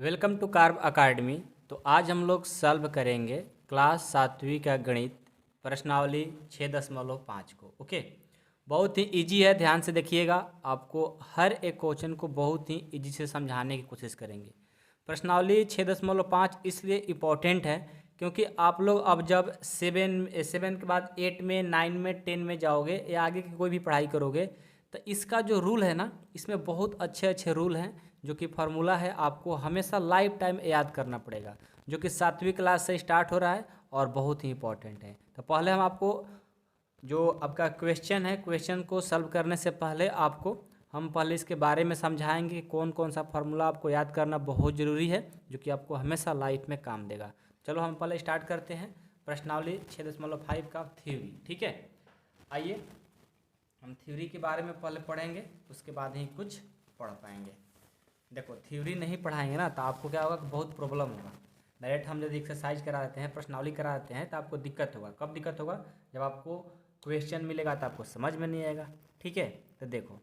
Welcome to carb academy. तो आज हम लोग सॉल्व करेंगे क्लास 7वीं का गणित प्रश्नावली 6.5 को। ओके, बहुत ही इजी है, ध्यान से देखिएगा। आपको हर एक क्वेश्चन को बहुत ही इजी से समझाने की कोशिश करेंगे। प्रश्नावली 6.5 इसलिए इम्पोर्टेंट है क्योंकि आप लोग अब जब सेवन के बाद 8 में, 9 में, 10 में जाओगे या आगे की कोई भी पढ़ाई करोगे तो इसका जो रूल है ना, इसमें बहुत अच्छे अच्छे रूल हैं जो कि फार्मूला है, आपको हमेशा लाइफ टाइम याद करना पड़ेगा, जो कि 7वीं क्लास से स्टार्ट हो रहा है और बहुत ही इंपॉर्टेंट है। तो पहले हम आपको जो आपका क्वेश्चन है, क्वेश्चन को सॉल्व करने से पहले आपको हम पहले इसके बारे में समझाएंगे कि कौन कौन सा फार्मूला आपको याद करना बहुत ज़रूरी है, जो कि आपको हमेशा लाइफ में काम देगा। चलो हम पहले स्टार्ट करते हैं प्रश्नावली 6.5 का थ्योरी। ठीक है, आइए हम थ्योरी के बारे में पहले पढ़ेंगे, उसके बाद ही कुछ पढ़ पाएंगे। देखो, थ्योरी नहीं पढ़ाएंगे ना तो आपको क्या होगा कि बहुत प्रॉब्लम होगा। डायरेक्ट हम यदि एक्सरसाइज करा देते हैं, प्रश्नावली करा देते हैं तो आपको दिक्कत होगा। कब दिक्कत होगा? जब आपको क्वेश्चन मिलेगा तो आपको समझ में नहीं आएगा। ठीक है, तो देखो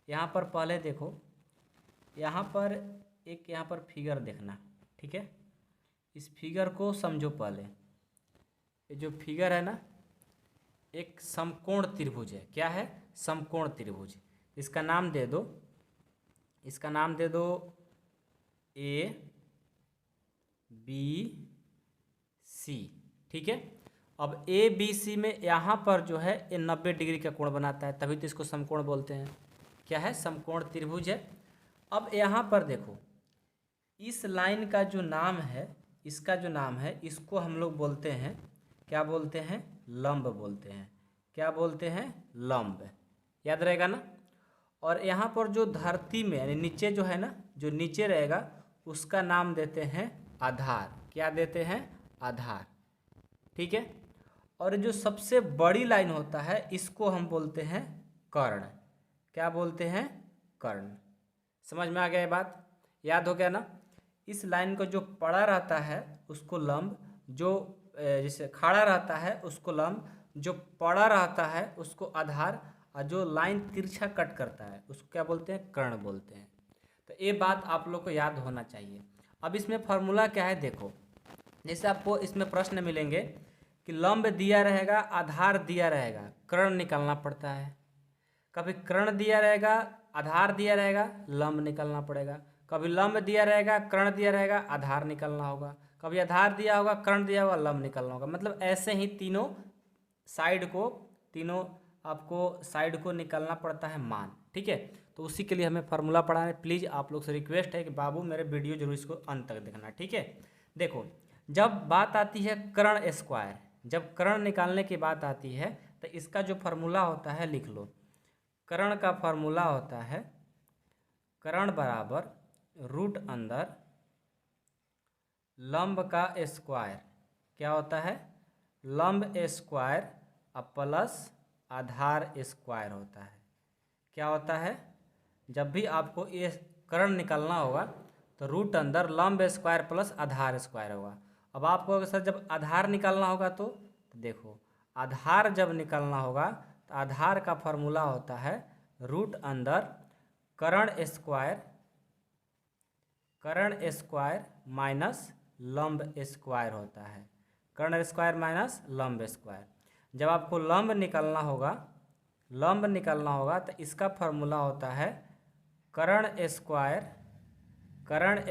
यहाँ पर पहले देखो, यहाँ पर यहाँ पर फिगर देखना। ठीक है, इस फिगर को समझो पहले। ये जो फिगर है ना, एक समकोण त्रिभुज है। क्या है? समकोण त्रिभुज। इसका नाम दे दो, इसका नाम दे दो ए बी सी। ठीक है, अब ए बी सी में यहाँ पर जो है ये 90 डिग्री का कोण बनाता है, तभी तो इसको समकोण बोलते हैं। क्या है? समकोण त्रिभुज है। अब यहाँ पर देखो, इस लाइन का जो नाम है, इसका जो नाम है, इसको हम लोग बोलते हैं, क्या बोलते हैं? लंब बोलते हैं। क्या बोलते हैं? लंब। याद रहेगा ना। और यहाँ पर जो धरती में यानी नीचे जो है ना, जो नीचे रहेगा उसका नाम देते हैं आधार। क्या देते हैं? आधार। ठीक है, और जो सबसे बड़ी लाइन होता है इसको हम बोलते हैं कर्ण। क्या बोलते हैं? कर्ण। समझ में आ गया ये बात? याद हो गया ना। इस लाइन को जो पड़ा रहता है उसको लंब, जो जैसे खड़ा रहता है उसको लंब, जो पड़ा रहता है उसको आधार, और जो लाइन तिरछा कट करता है उसको क्या बोलते हैं? कर्ण बोलते हैं। तो ये बात आप लोग को याद होना चाहिए। अब इसमें फार्मूला क्या है देखो, जैसे आपको इसमें प्रश्न मिलेंगे कि लंब दिया रहेगा, आधार दिया रहेगा, कर्ण निकालना पड़ता है। कभी कर्ण दिया रहेगा, आधार दिया रहेगा, लंब निकालना पड़ेगा। कभी लंब दिया रहेगा, कर्ण दिया रहेगा, आधार निकालना होगा। कभी आधार दिया होगा, कर्ण दिया होगा, लंब निकालना होगा। मतलब ऐसे ही तीनों साइड को, तीनों आपको साइड को निकालना पड़ता है मान। ठीक है, तो उसी के लिए हमें फार्मूला पढ़ाना है। प्लीज़ आप लोग से रिक्वेस्ट है कि बाबू मेरे वीडियो जरूर इसको अंत तक देखना। ठीक है, देखो जब बात आती है कर्ण स्क्वायर, जब कर्ण निकालने की बात आती है तो इसका जो फार्मूला होता है लिख लो। कर्ण का फार्मूला होता है कर्ण बराबर रूट अंदर लंब का स्क्वायर। क्या होता है? लंब स्क्वायर प्लस आधार स्क्वायर होता है। क्या होता है? जब भी आपको ये कर्ण निकालना होगा तो रूट अंदर लंब स्क्वायर प्लस आधार स्क्वायर होगा। अब आपको अगर सर जब आधार निकालना होगा तो देखो, आधार जब निकालना होगा तो आधार का फार्मूला होता है रूट अंदर कर्ण स्क्वायर माइनस लंब स्क्वायर होता है। कर्ण स्क्वायर माइनस लंब स्क्वायर। जब आपको लंब निकालना होगा, लंब निकालना होगा तो इसका फार्मूला होता है कर्ण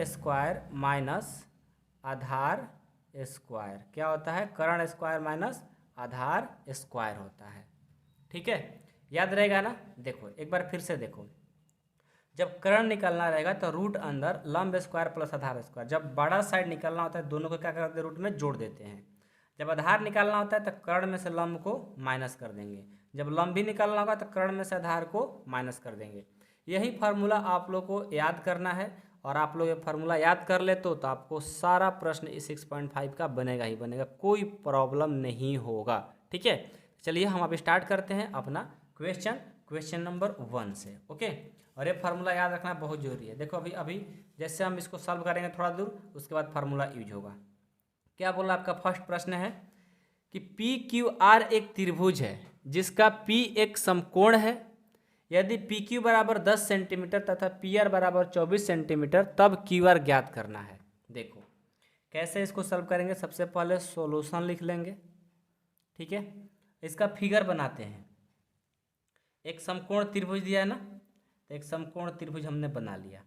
स्क्वायर माइनस आधार स्क्वायर। क्या होता है? कर्ण स्क्वायर माइनस आधार स्क्वायर होता है। ठीक है, याद रहेगा ना। देखो एक बार फिर से देखो, जब कर्ण निकालना रहेगा तो रूट अंदर लंब स्क्वायर प्लस आधार स्क्वायर। जब बड़ा साइड निकालना होता है दोनों को क्या करते हैं? रूट में जोड़ देते हैं। जब आधार निकालना होता है तो कर्ण में से लंब को माइनस कर देंगे। जब लंब भी निकालना होगा तो कर्ण में से आधार को माइनस कर देंगे। यही फार्मूला आप लोग को याद करना है, और आप लोग ये फार्मूला याद कर ले तो आपको सारा प्रश्न इस 6.5 का बनेगा ही बनेगा, कोई प्रॉब्लम नहीं होगा। ठीक है, चलिए हम अब स्टार्ट करते हैं अपना क्वेश्चन नंबर 1 से। ओके, और ये फार्मूला याद रखना बहुत जरूरी है। देखो अभी जैसे हम इसको सॉल्व करेंगे थोड़ा दूर, उसके बाद फार्मूला यूज होगा। क्या बोला? आपका फर्स्ट प्रश्न है कि पी क्यू आर एक त्रिभुज है जिसका पी एक समकोण है, यदि पी क्यू बराबर 10 सेंटीमीटर तथा पी आर बराबर 24 सेंटीमीटर तब क्यू आर ज्ञात करना है। देखो कैसे इसको सॉल्व करेंगे, सबसे पहले सॉल्यूशन लिख लेंगे, ठीक है। इसका फिगर बनाते हैं। एक समकोण त्रिभुज दिया है ना, तो एक समकोण त्रिभुज हमने बना लिया।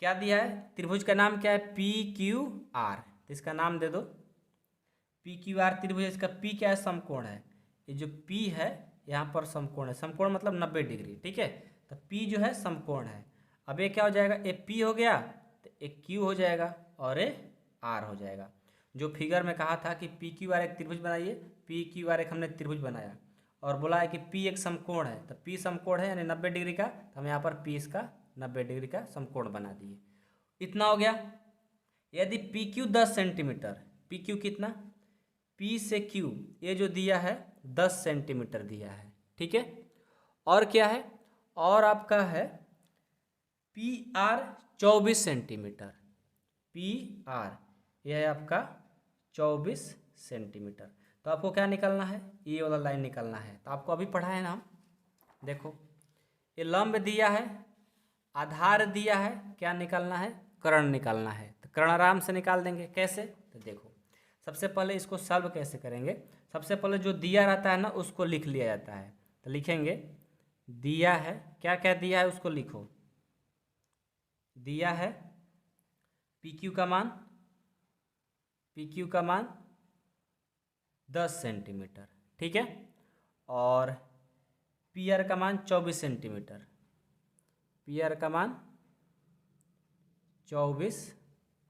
क्या दिया है, त्रिभुज का नाम क्या है, पी क्यू आर, तो इसका नाम दे दो पी क्यू आर त्रिभुज। इसका पी क्या है, समकोण है, ये जो पी है यहाँ पर समकोण है, समकोण मतलब 90 डिग्री, ठीक है। तो पी जो है समकोण है। अब ये क्या हो जाएगा, ए पी हो गया तो एक क्यू हो जाएगा और ए आर हो जाएगा। जो फिगर में कहा था कि पी क्यू आर एक त्रिभुज बनाइए, पी क्यू आर एक हमने त्रिभुज बनाया और बोला है कि पी एक समकोण है, तो पी समकोण है यानी 90 डिग्री का, तो हम यहाँ पर पी इसका 90 डिग्री का समकोण बना दिए। इतना हो गया। यदि P Q 10 centimetre, P Q कितना, पी से क्यू ये जो दिया है 10 सेंटीमीटर दिया है, ठीक है। और क्या है, और आपका है P R 24 centimetre, P R यह है आपका 24 सेंटीमीटर। तो आपको क्या निकालना है, ये वाला लाइन निकालना है। तो आपको अभी पढ़ा है ना हम, देखो ये लंब दिया है, आधार दिया है, क्या निकालना है, कर्ण निकालना है। तो कर्ण आराम से निकाल देंगे, कैसे, तो देखो सबसे पहले इसको सॉल्व कैसे करेंगे। सबसे पहले जो दिया रहता है ना उसको लिख लिया जाता है। तो लिखेंगे दिया है, क्या क्या दिया है उसको लिखो। दिया है पी क्यू का मान, पी क्यू का मान 10 सेंटीमीटर, ठीक है। और पी आर का मान 24 सेंटीमीटर, पी आर का मान 24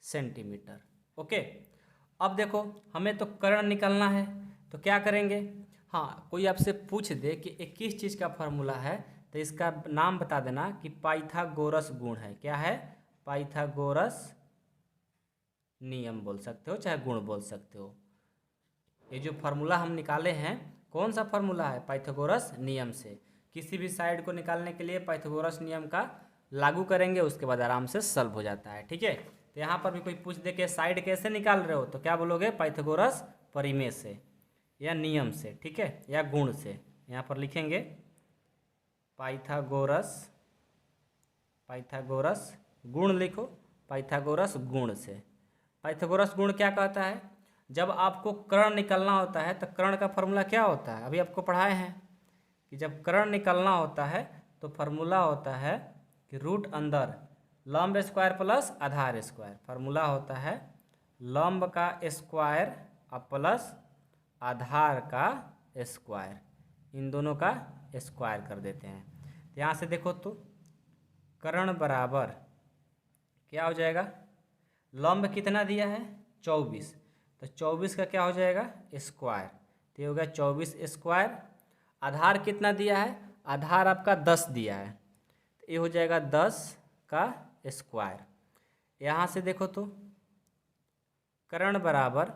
सेंटीमीटर, ओके। अब देखो हमें तो कर्ण निकालना है, तो क्या करेंगे, हाँ कोई आपसे पूछ दे कि ये किस चीज़ का फार्मूला है, तो इसका नाम बता देना कि पाइथागोरस गुण है। क्या है, पाइथागोरस नियम बोल सकते हो, चाहे गुण बोल सकते हो। ये जो फार्मूला हम निकाले हैं, कौन सा फार्मूला है, पाइथागोरस नियम से। किसी भी साइड को निकालने के लिए पाइथागोरस नियम का लागू करेंगे, उसके बाद आराम से सॉल्व हो जाता है, ठीक है। तो यहाँ पर भी कोई पूछ दे के साइड कैसे निकाल रहे हो, तो क्या बोलोगे, पाइथागोरस परिमेय से या नियम से, ठीक है, या गुण से। यहाँ पर लिखेंगे पाइथागोरस, पाइथागोरस गुण लिखो, पाइथागोरस गुण से। पाइथागोरस गुण क्या कहता है, जब आपको कर्ण निकालना होता है तो कर्ण का फार्मूला क्या होता है, अभी आपको पढ़ाए हैं कि जब कर्ण निकालना होता है तो फार्मूला होता है कि रूट अंदर लंब स्क्वायर प्लस आधार स्क्वायर। फार्मूला होता है लंब का स्क्वायर और प्लस आधार का स्क्वायर, इन दोनों का स्क्वायर कर देते हैं। तो यहाँ से देखो तो कर्ण बराबर क्या हो जाएगा, लंब कितना दिया है 24, तो 24 का क्या हो जाएगा स्क्वायर, तो ये हो गया 24 स्क्वायर। आधार कितना दिया है, आधार आपका 10 दिया है, तो ये हो जाएगा 10 का स्क्वायर। यहाँ से देखो तो कर्ण बराबर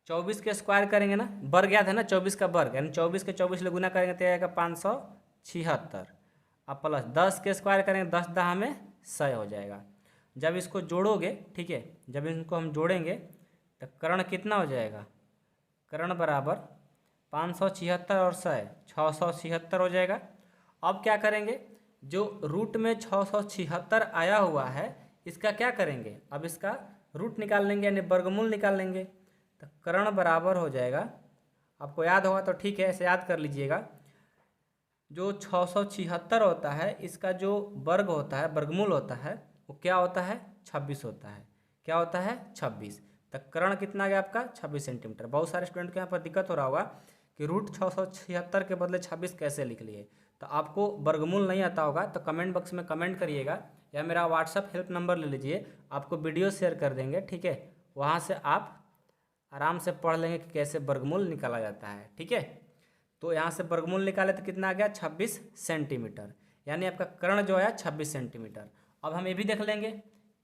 24 के स्क्वायर करेंगे ना, वर्ग याद है ना, 24 का वर्ग यानी 24 के 24 से गुना करेंगे तो आएगा 576, अब प्लस 10 के स्क्वायर करेंगे 10 दहा में 100 हो जाएगा। जब इसको जोड़ोगे, ठीक है, जब इनको हम जोड़ेंगे तो कर्ण कितना हो जाएगा, कर्ण बराबर 576 और 100 676 हो जाएगा। अब क्या करेंगे, जो रूट में 676 आया हुआ है इसका क्या करेंगे, अब इसका रूट निकाल लेंगे यानी वर्गमूल निकाल लेंगे। तो कर्ण बराबर हो जाएगा, आपको याद होगा तो ठीक है, ऐसे याद कर लीजिएगा, जो 676 होता है इसका जो वर्ग होता है, वर्गमूल होता है, वो क्या होता है 26 होता है। क्या होता है 26। तो कर्ण कितना गया आपका 26 सेंटीमीटर। बहुत सारे स्टूडेंट को यहाँ पर दिक्कत हो रहा होगा कि रूट 676 के बदले 26 कैसे लिख लिए। तो आपको वर्गमूल नहीं आता होगा तो कमेंट बॉक्स में कमेंट करिएगा या मेरा व्हाट्सअप हेल्प नंबर ले लीजिए, आपको वीडियो शेयर कर देंगे, ठीक है। वहाँ से आप आराम से पढ़ लेंगे कि कैसे वर्गमूल निकाला जाता है, ठीक है। तो यहाँ से वर्गमूल निकाले तो कितना आ गया 26 सेंटीमीटर, यानी आपका कर्ण जो है 26 सेंटीमीटर। अब हम ये भी देख लेंगे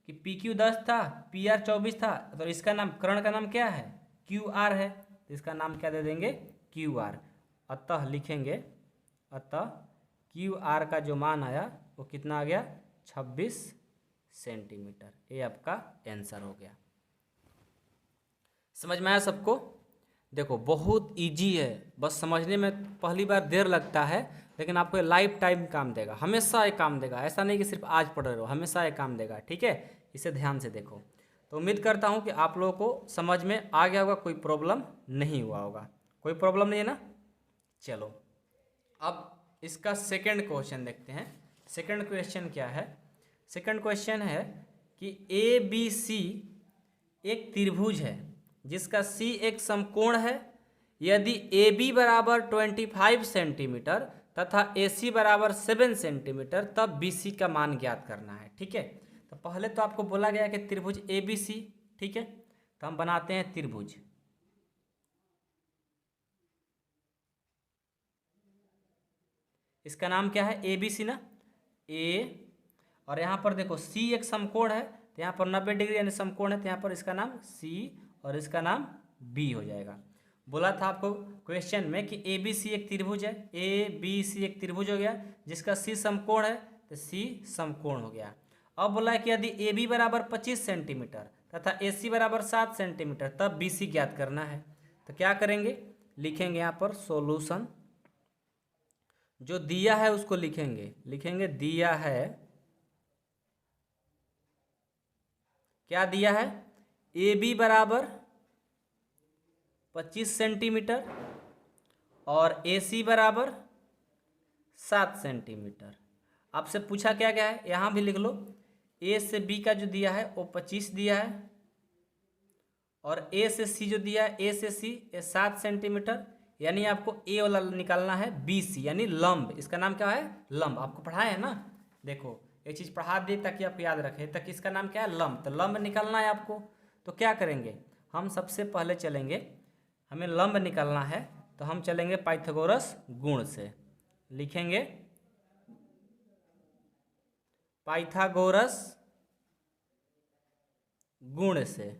कि पी क्यू 10 था, पी आर 24 था, तो इसका नाम कर्ण का नाम क्या है क्यू आर है, तो इसका नाम क्या दे देंगे क्यू आर। अतः लिखेंगे, अतः क्यू आर का जो मान आया वो कितना आ गया 26 सेंटीमीटर। ये आपका आंसर हो गया। समझ में आया सबको। देखो बहुत इजी है, बस समझने में पहली बार देर लगता है, लेकिन आपको ये लाइफ टाइम काम देगा, हमेशा ये काम देगा। ऐसा नहीं कि सिर्फ आज पढ़ रहे हो, हमेशा ये काम देगा। ठीक है, इसे ध्यान से देखो। तो उम्मीद करता हूँ कि आप लोगों को समझ में आ गया होगा, कोई प्रॉब्लम नहीं हुआ होगा। कोई प्रॉब्लम नहीं है ना। चलो अब इसका सेकंड क्वेश्चन देखते हैं। सेकंड क्वेश्चन क्या है? सेकंड क्वेश्चन है कि ए बी सी एक त्रिभुज है जिसका सी एक समकोण है। यदि ए बी बराबर 25 सेंटीमीटर तथा ए सी बराबर 7 सेंटीमीटर, तब बी सी का मान ज्ञात करना है। ठीक है, तो पहले तो आपको बोला गया कि त्रिभुज ए बी सी। ठीक है, तो हम बनाते हैं त्रिभुज। इसका नाम क्या है? ए बी सी ना, ए, और यहाँ पर देखो सी एक समकोण है, तो यहाँ पर 90 डिग्री यानी समकोण है, तो यहाँ पर इसका नाम सी और इसका नाम बी हो जाएगा। बोला था आपको क्वेश्चन में कि ए बी सी एक त्रिभुज है, ए बी सी एक त्रिभुज हो गया जिसका सी समकोण है, तो सी समकोण हो गया। अब बोला है कि यदि ए बी बराबर 25 सेंटीमीटर तथा ए सी बराबर 7 सेंटीमीटर, तब बी सी ज्ञात करना है। तो क्या करेंगे? लिखेंगे यहाँ पर सॉल्यूशन, जो दिया है उसको लिखेंगे दिया है, क्या दिया है? ए बी बराबर 25 सेंटीमीटर और ए सी बराबर 7 सेंटीमीटर। आपसे पूछा क्या क्या है, यहाँ भी लिख लो। ए से बी का जो दिया है वो 25 दिया है, और ए से सी जो दिया है, ए से सी 7 सेंटीमीटर, यानी आपको ए वाला निकालना है बी सी, यानी लंब। इसका नाम क्या है? लंब। आपको पढ़ाए है ना, देखो एक चीज़ पढ़ा दी ताकि आप याद रखें, ताकि इसका नाम क्या है? लंब। तो लंब निकालना है आपको, तो क्या करेंगे? हम सबसे पहले चलेंगे, हमें लंब निकालना है, तो हम चलेंगे पाइथागोरस गुण से। लिखेंगे पाइथागोरस गुण से।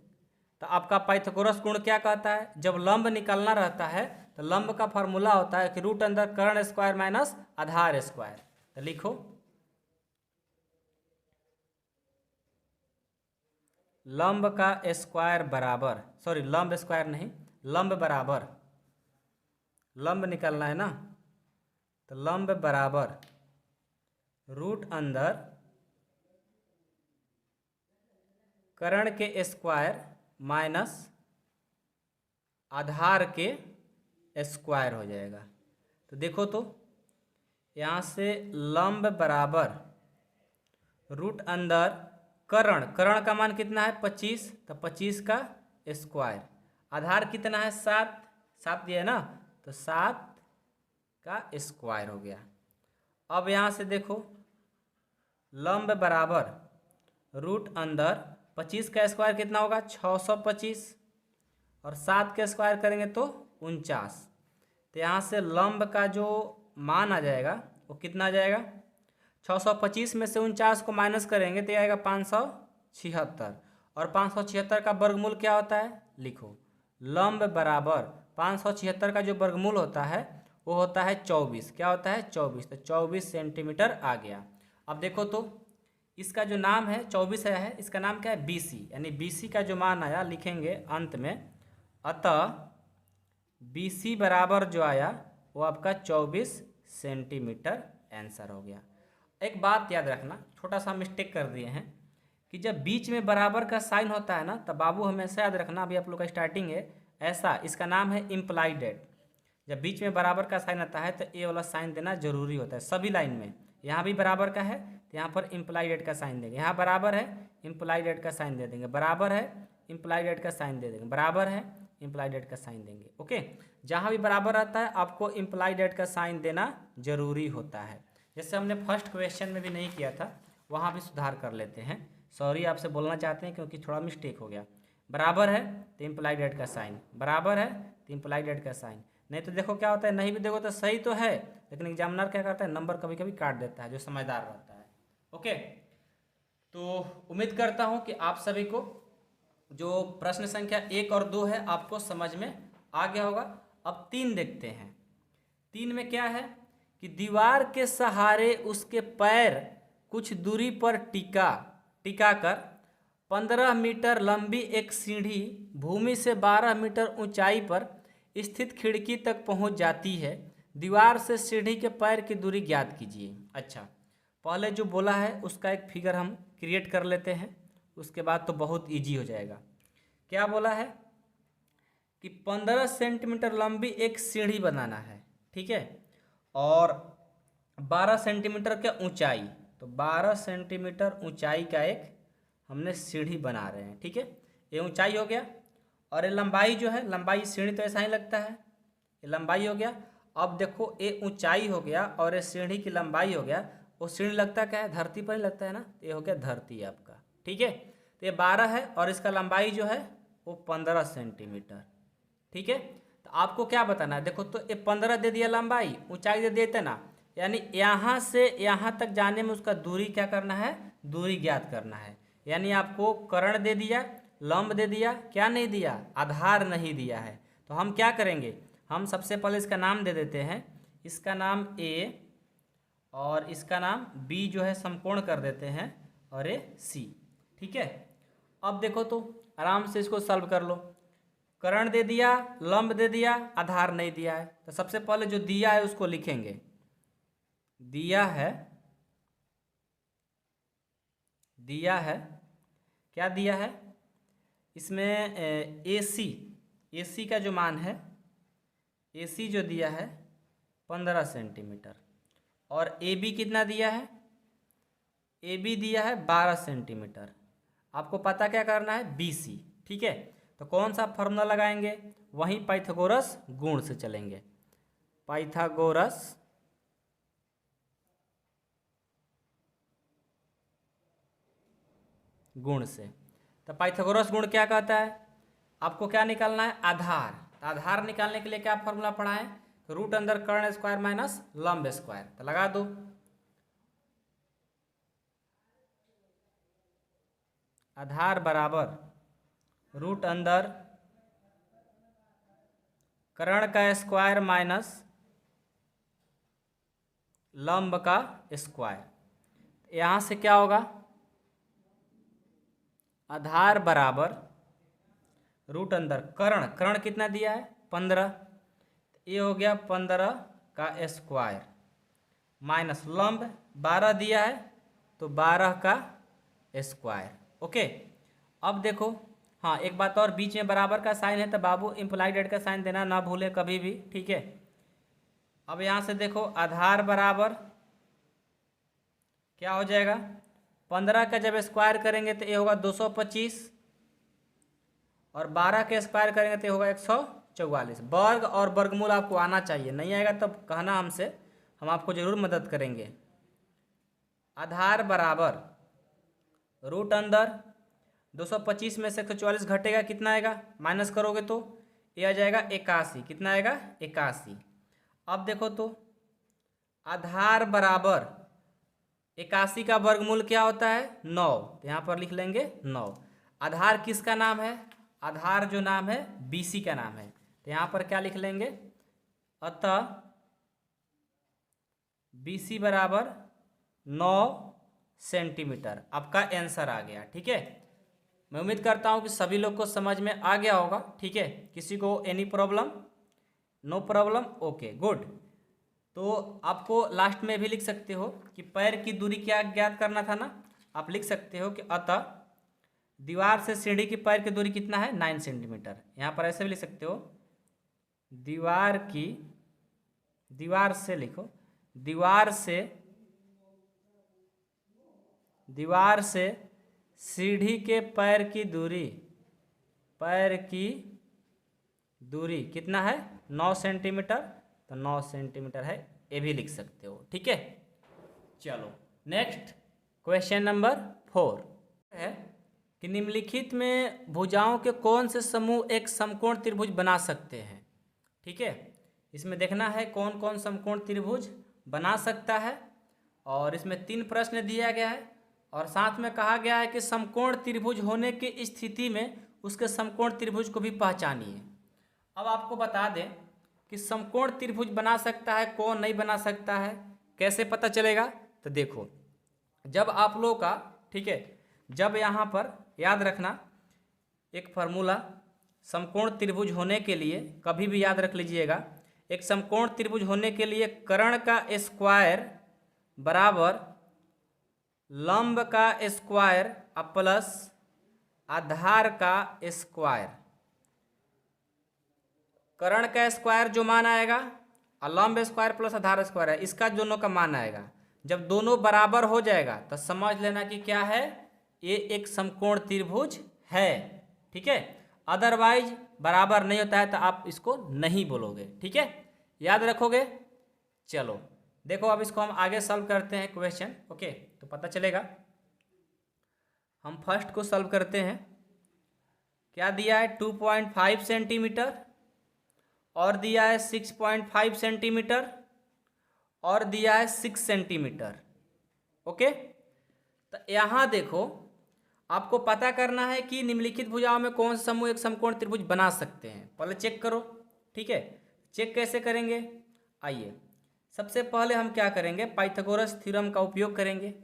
तो आपका पाइथागोरस गुण क्या कहता है? जब लंब निकालना रहता है तो लंब का फॉर्मूला होता है कि रूट अंदर कर्ण स्क्वायर माइनस आधार स्क्वायर। तो लिखो लंब का स्क्वायर बराबर, सॉरी लंब स्क्वायर नहीं, लंब बराबर, लंब निकालना है ना, तो लंब बराबर रूट अंदर कर्ण के स्क्वायर माइनस आधार के स्क्वायर हो जाएगा। तो देखो तो यहाँ से लंब बराबर रूट अंदर कर्ण, कर्ण का मान कितना है? 25, तो 25 का स्क्वायर, आधार कितना है? 7, 7 दिया है ना, तो 7 का स्क्वायर हो गया। अब यहाँ से देखो लंब बराबर रूट अंदर 25 का स्क्वायर कितना होगा? 625, और 7 के स्क्वायर करेंगे तो 49। तो यहाँ से लंब का जो मान आ जाएगा वो कितना आ जाएगा? 625 में से 49 को माइनस करेंगे तो आएगा 576, और 576 का वर्गमूल क्या होता है? लिखो लंब बराबर 576 का जो वर्गमूल होता है वो होता है 24। क्या होता है? 24। तो 24 सेंटीमीटर आ गया। अब देखो तो इसका जो नाम है 24 आया है, इसका नाम क्या है? बी सी, यानी बी सी का जो मान आया लिखेंगे अंत में, अतः बी सी बराबर जो आया वो आपका 24 सेंटीमीटर आंसर हो गया। एक बात याद रखना, छोटा सा मिस्टेक कर दिए हैं कि जब बीच में बराबर का साइन होता है ना, तब बाबू हमेशा याद रखना, अभी आप लोग का स्टार्टिंग है ऐसा, इसका नाम है इम्प्लाइड एट। जब बीच में बराबर का साइन आता है तो ए वाला साइन देना जरूरी होता है सभी लाइन में। यहाँ भी बराबर का है तो यहाँ पर इम्प्लाइड एट का साइन देंगे, यहाँ बराबर है इम्प्लाइड एट का साइन दे देंगे, बराबर है इम्प्लाइड एट का साइन दे देंगे, बराबर है इम्प्लाइड एट का साइन देंगे। ओके, जहाँ भी बराबर रहता है आपको इम्प्लाइड एट का साइन देना जरूरी होता है। जैसे हमने फर्स्ट क्वेश्चन में भी नहीं किया था, वहाँ भी सुधार कर लेते हैं। सॉरी आपसे बोलना चाहते हैं क्योंकि थोड़ा मिस्टेक हो गया। बराबर है तो इम्प्लाइड एट का साइन, बराबर है तो इम्प्लाइड एट का साइन। नहीं तो देखो क्या होता है, नहीं भी देखो तो सही तो है, लेकिन एग्जामिनर क्या करता है, नंबर कभी कभी काट देता है, जो समझदार रहता है। ओके, तो उम्मीद करता हूँ कि आप सभी को जो प्रश्न संख्या 1 और 2 है आपको समझ में आ गया होगा। अब 3 देखते हैं। 3 में क्या है कि दीवार के सहारे उसके पैर कुछ दूरी पर टिका कर 15 मीटर लंबी एक सीढ़ी भूमि से 12 मीटर ऊंचाई पर स्थित खिड़की तक पहुंच जाती है, दीवार से सीढ़ी के पैर की दूरी ज्ञात कीजिए। अच्छा, पहले जो बोला है उसका एक फिगर हम क्रिएट कर लेते हैं, उसके बाद तो बहुत इजी हो जाएगा। क्या बोला है कि 15 सेंटीमीटर लंबी एक सीढ़ी बनाना है, ठीक है, और 12 सेंटीमीटर के ऊंचाई, तो 12 सेंटीमीटर ऊंचाई का एक हमने सीढ़ी बना रहे हैं, ठीक है। ये ऊंचाई हो गया, और ये लंबाई जो है, लंबाई सीढ़ी तो ऐसा ही लगता है, ये लंबाई हो गया। अब देखो ये ऊंचाई हो गया और ये सीढ़ी की लंबाई हो गया। वो सीढ़ी लगता क्या है, धरती पर ही लगता है ना, ये हो गया धरती आपका, ठीक है। तो ये 12 है और इसका लंबाई जो है वो 15 सेंटीमीटर, ठीक है। तो आपको क्या बताना है, देखो तो ये 15 दे दिया लंबाई, ऊंचाई दे देते ना, यानी यहाँ से यहाँ तक जाने में उसका दूरी क्या करना है, दूरी ज्ञात करना है। यानी आपको कर्ण दे दिया, लंब दे दिया, क्या नहीं दिया, आधार नहीं दिया है। तो हम क्या करेंगे, हम सबसे पहले इसका नाम दे देते हैं, इसका नाम ए और इसका नाम बी जो है समकोण कर देते हैं, और ये सी, ठीक है। अब देखो तो आराम से इसको सॉल्व कर लो। कर्ण दे दिया, लंब दे दिया, आधार नहीं दिया है, तो सबसे पहले जो दिया है उसको लिखेंगे। दिया है, दिया है, क्या दिया है इसमें, ए सी का जो मान है, ए सी जो दिया है 15 सेंटीमीटर, और ए बी कितना दिया है, ए बी दिया है 12 सेंटीमीटर। आपको पता क्या करना है, बी सी, ठीक है। तो कौन सा फॉर्मूला लगाएंगे, वहीं पाइथागोरस गुण से चलेंगे, पाइथागोरस गुण से। तो पाइथागोरस गुण क्या कहता है, आपको क्या निकालना है, आधार। तो आधार निकालने के लिए क्या फॉर्मूला पढ़ा है, तो रूट अंदर कर्ण स्क्वायर माइनस लंब स्क्वायर, तो लगा दो। आधार बराबर रूट अंदर कर्ण का स्क्वायर माइनस लंब का स्क्वायर। यहाँ से क्या होगा, आधार बराबर रूट अंदर कर्ण, कर्ण कितना दिया है 15, ये हो गया 15 का स्क्वायर माइनस लंब 12 दिया है, तो 12 का स्क्वायर, ओके। अब देखो, हाँ एक बात और, बीच में बराबर का साइन है तो बाबू इम्प्लाइड एड का साइन देना ना भूले कभी भी, ठीक है। अब यहाँ से देखो आधार बराबर क्या हो जाएगा, 15 का जब स्क्वायर करेंगे तो ये होगा 225, और 12 के स्क्वायर करेंगे तो ये होगा 144। वर्ग और वर्गमूल आपको आना चाहिए, नहीं आएगा तब कहना हमसे, हम आपको जरूर मदद करेंगे। आधार बराबर रूट अंदर 225 में से 144 घटेगा, कितना आएगा, माइनस करोगे तो ये आ जाएगा 81, कितना आएगा 81। अब देखो तो आधार बराबर 81 का वर्गमूल क्या होता है 9, तो यहाँ पर लिख लेंगे 9। आधार किसका नाम है, आधार जो नाम है BC का नाम है, तो यहाँ पर क्या लिख लेंगे, अतः BC बराबर 9 सेंटीमीटर। आपका आंसर आ गया, ठीक है। मैं उम्मीद करता हूँ कि सभी लोग को समझ में आ गया होगा, ठीक है। किसी को any problem, no problem, okay good. तो आपको लास्ट में भी लिख सकते हो कि पैर की दूरी क्या ज्ञात करना था ना, आप लिख सकते हो कि अतः दीवार से सीढ़ी की पैर की दूरी कितना है 9 सेंटीमीटर। यहाँ पर ऐसे भी लिख सकते हो, दीवार से लिखो, दीवार से सीढ़ी के पैर की दूरी कितना है 9 सेंटीमीटर, तो 9 सेंटीमीटर है, ये भी लिख सकते हो, ठीक है। चलो नेक्स्ट क्वेश्चन नंबर 4 है कि निम्नलिखित में भुजाओं के कौन से समूह एक समकोण त्रिभुज बना सकते हैं, ठीक है। इसमें देखना है कौन कौन समकोण त्रिभुज बना सकता है, और इसमें 3 प्रश्न दिया गया है, और साथ में कहा गया है कि समकोण त्रिभुज होने की स्थिति में उसके समकोण त्रिभुज को भी पहचानिए। अब आपको बता दें कि समकोण त्रिभुज बना सकता है कौन नहीं बना सकता है, कैसे पता चलेगा, तो देखो जब आप लोग का, ठीक है, जब यहाँ पर याद रखना एक फार्मूला समकोण त्रिभुज होने के लिए कभी भी याद रख लीजिएगा, एक समकोण त्रिभुज होने के लिए कर्ण का स्क्वायर बराबर लंब का स्क्वायर प्लस आधार का स्क्वायर। कर्ण का स्क्वायर जो मान आएगा और लंब स्क्वायर प्लस आधार स्क्वायर है, इसका दोनों का मान आएगा। जब दोनों बराबर हो जाएगा तो समझ लेना कि क्या है, ये एक समकोण त्रिभुज है। ठीक है, अदरवाइज बराबर नहीं होता है तो आप इसको नहीं बोलोगे। ठीक है, याद रखोगे। चलो देखो, अब इसको हम आगे सॉल्व करते हैं क्वेश्चन। ओके, तो पता चलेगा। हम फर्स्ट को सॉल्व करते हैं। क्या दिया है, 2.5 सेंटीमीटर और दिया है 6.5 सेंटीमीटर और दिया है 6 सेंटीमीटर। ओके, तो यहाँ देखो, आपको पता करना है कि निम्नलिखित भुजाओं में कौन सा समूह एक समकोण त्रिभुज बना सकते हैं। पहले चेक करो। ठीक है, चेक कैसे करेंगे, आइए सबसे पहले हम क्या करेंगे, पाइथागोरस थ्योरम का उपयोग करेंगे।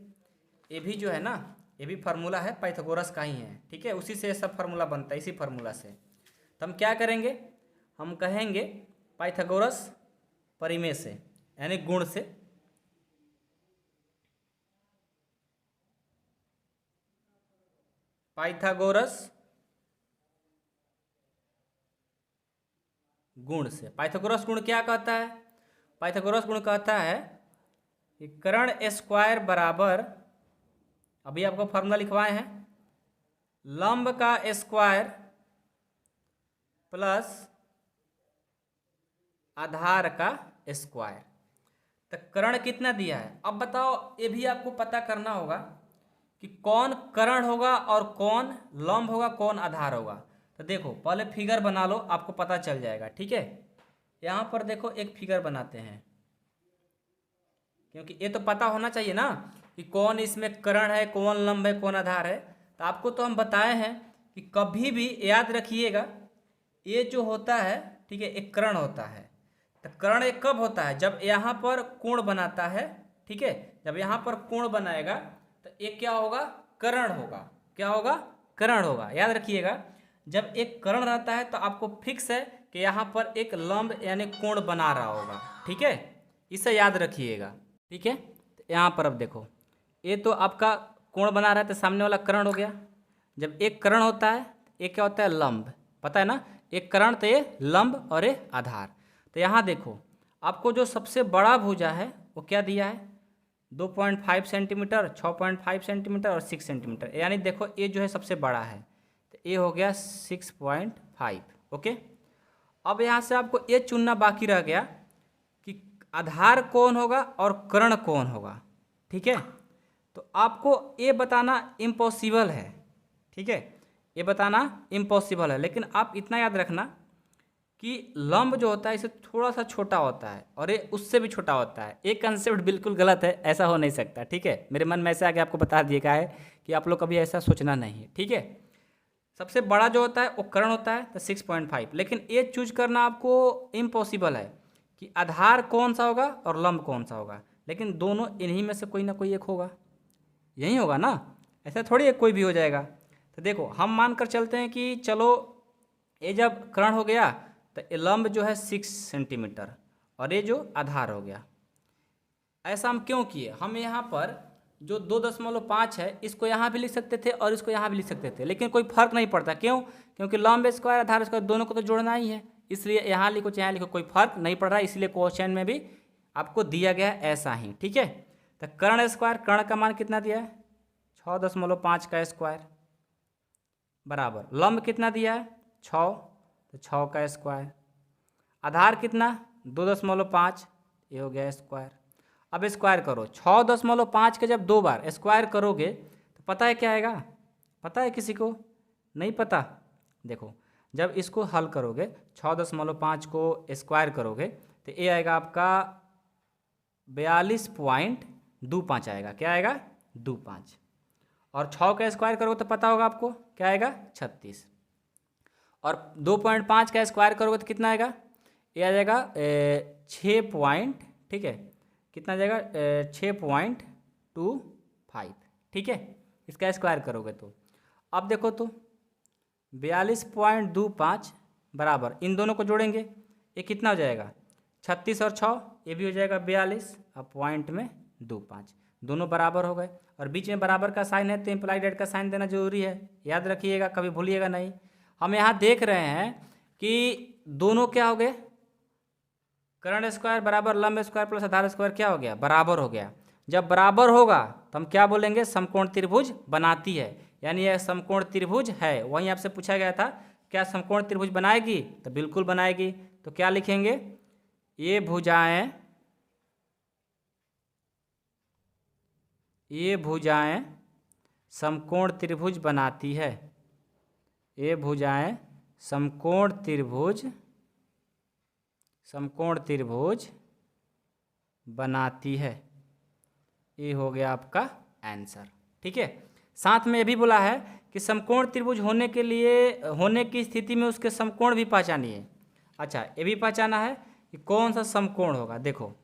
ये भी जो है ना, ये भी फार्मूला है पाइथागोरस का ही है। ठीक है, उसी से सब फार्मूला बनता है, इसी फार्मूला से। तो हम क्या करेंगे, हम कहेंगे पाइथागोरस परिमेय से, यानी गुण से। पाइथागोरस गुण से। पाइथागोरस गुण क्या कहता है, पाइथागोरस गुण कहता है कि कर्ण स्क्वायर बराबर, अभी आपको फॉर्मूला लिखवाए हैं, लंब का स्क्वायर प्लस आधार का स्क्वायर। तो कर्ण कितना दिया है, अब बताओ, ये भी आपको पता करना होगा कि कौन कर्ण होगा और कौन लंब होगा, कौन आधार होगा। तो देखो पहले फिगर बना लो, आपको पता चल जाएगा। ठीक है, यहाँ पर देखो एक फिगर बनाते हैं, क्योंकि ये तो पता होना चाहिए ना कि कौन इसमें कर्ण है, कौन लंब है, कौन आधार है। तो आपको तो हम बताए हैं कि कभी भी याद रखिएगा, ये जो होता है, ठीक है, एक कर्ण होता है। तो कर्ण एक कब होता है, जब यहाँ पर कोण बनाता है। ठीक है, जब यहाँ पर कोण बनाएगा तो एक क्या होगा, कर्ण होगा। क्या होगा, कर्ण होगा। याद रखिएगा, जब एक कर्ण रहता है तो आपको फिक्स है कि यहाँ पर एक लंब यानी कोण बना रहा होगा। ठीक है, इसे याद रखिएगा। ठीक है, तो यहाँ पर अब देखो, ये तो आपका कोण बना रहा है तो सामने वाला कर्ण हो गया। जब एक कर्ण होता है, एक क्या होता है, लंब। पता है ना, एक कर्ण तो ये लंब और ये आधार। तो यहाँ देखो, आपको जो सबसे बड़ा भुजा है वो क्या दिया है, 2.5 सेंटीमीटर, 6.5 सेंटीमीटर और 6 सेंटीमीटर। यानी देखो ये जो है सबसे बड़ा है, तो ये हो गया 6.5। ओके, अब यहाँ से आपको ये चुनना बाकी रह गया कि आधार कौन होगा और कर्ण कौन होगा। ठीक है, तो आपको ये बताना इम्पॉसिबल है। ठीक है, ये बताना इम्पॉसिबल है, लेकिन आप इतना याद रखना कि लंब जो होता है इसे थोड़ा सा छोटा होता है और ये उससे भी छोटा होता है। एक कंसेप्ट बिल्कुल गलत है, ऐसा हो नहीं सकता। ठीक है, मेरे मन में ऐसे आगे आपको बता दिया गया है कि आप लोग कभी ऐसा सोचना नहीं है। ठीक है, सबसे बड़ा जो होता है वो कर्ण होता है, तो 6.5। लेकिन ये चूज करना आपको इम्पॉसिबल है कि आधार कौन सा होगा और लंब कौन सा होगा, लेकिन दोनों इन्हीं में से कोई ना कोई एक होगा, यही होगा ना, ऐसा थोड़ी एक कोई भी हो जाएगा। तो देखो हम मानकर चलते हैं कि चलो ये जब कर्ण हो गया तो ये लंब जो है 6 सेंटीमीटर और ये जो आधार हो गया। ऐसा हम क्यों किए, हम यहाँ पर जो 2.5 है इसको यहाँ भी लिख सकते थे और इसको यहाँ भी लिख सकते थे, लेकिन कोई फर्क नहीं पड़ता। क्यों, क्योंकि लंब स्क्वायर आधार स्क्वायर दोनों को तो जोड़ना ही है, इसलिए यहाँ लिखो चाहे यहाँ लिखो कोई फर्क नहीं पड़ रहा है। इसलिए क्वेश्चन में भी आपको दिया गया है ऐसा ही। ठीक है, तो कर्ण स्क्वायर, कर्ण का मान कितना दिया है, 6.5 का स्क्वायर बराबर लंब कितना दिया है, 6, तो 6 का स्क्वायर। आधार कितना, 2.5, ये हो गया स्क्वायर। अब स्क्वायर करो, 6.5 के जब 2 बार स्क्वायर करोगे तो पता है क्या आएगा, पता है किसी को, नहीं पता। देखो जब इसको हल करोगे, 6.5 को स्क्वायर करोगे तो ये आएगा आपका 42.25 आएगा। क्या आएगा, 25। और 6 का स्क्वायर करोगे तो पता होगा आपको क्या आएगा, 36। और 2.5 का स्क्वायर करोगे तो कितना आएगा, ये आ जाएगा 6 ठीक है, कितना आ जाएगा 6.25। ठीक है, इसका स्क्वायर करोगे तो अब देखो तो 42.25 बराबर, इन दोनों को जोड़ेंगे, ये कितना हो जाएगा 36 और 6, ये भी हो जाएगा 42, अब पॉइंट में 25, दोनों बराबर हो गए। और बीच में बराबर का साइन है तो इम्प्लाइड एट का साइन देना जरूरी है, याद रखिएगा, कभी भूलिएगा नहीं। हम यहाँ देख रहे हैं कि दोनों क्या हो गए, कर्ण स्क्वायर बराबर लंब स्क्वायर प्लस आधार स्क्वायर क्या हो गया, बराबर हो गया। जब बराबर होगा तो हम क्या बोलेंगे, समकोण त्रिभुज बनाती है, यानी यह समकोण त्रिभुज है। वहीं आपसे पूछा गया था क्या समकोण त्रिभुज बनाएगी, तो बिल्कुल बनाएगी। तो क्या लिखेंगे, ये भुजाएं समकोण त्रिभुज बनाती है, ये भुजाएं समकोण त्रिभुज बनाती है। ये हो गया आपका आंसर। ठीक है, साथ में ये भी बोला है कि समकोण त्रिभुज होने की स्थिति में उसके समकोण भी पहचानिए। अच्छा, ये भी पहचाना है कि कौन सा समकोण होगा। देखो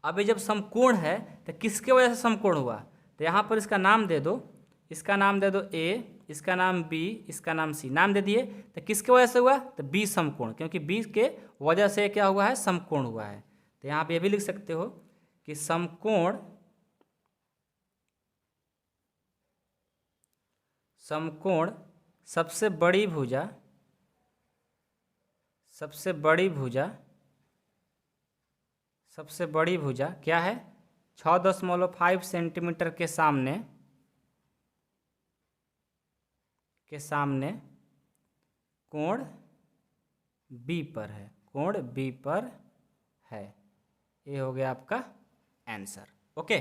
अभी जब समकोण है तो किसके वजह से समकोण हुआ, तो यहाँ पर इसका नाम दे दो, इसका नाम दे दो ए, इसका नाम बी, इसका नाम सी, नाम दे दिए। तो किसके वजह से हुआ, तो बी समकोण, क्योंकि बी के वजह से क्या हुआ है, समकोण हुआ है। तो यहाँ पे ये भी लिख सकते हो कि समकोण सबसे बड़ी भुजा क्या है, 6.5 सेंटीमीटर के सामने कोण बी पर है, ये हो गया आपका आंसर। ओके,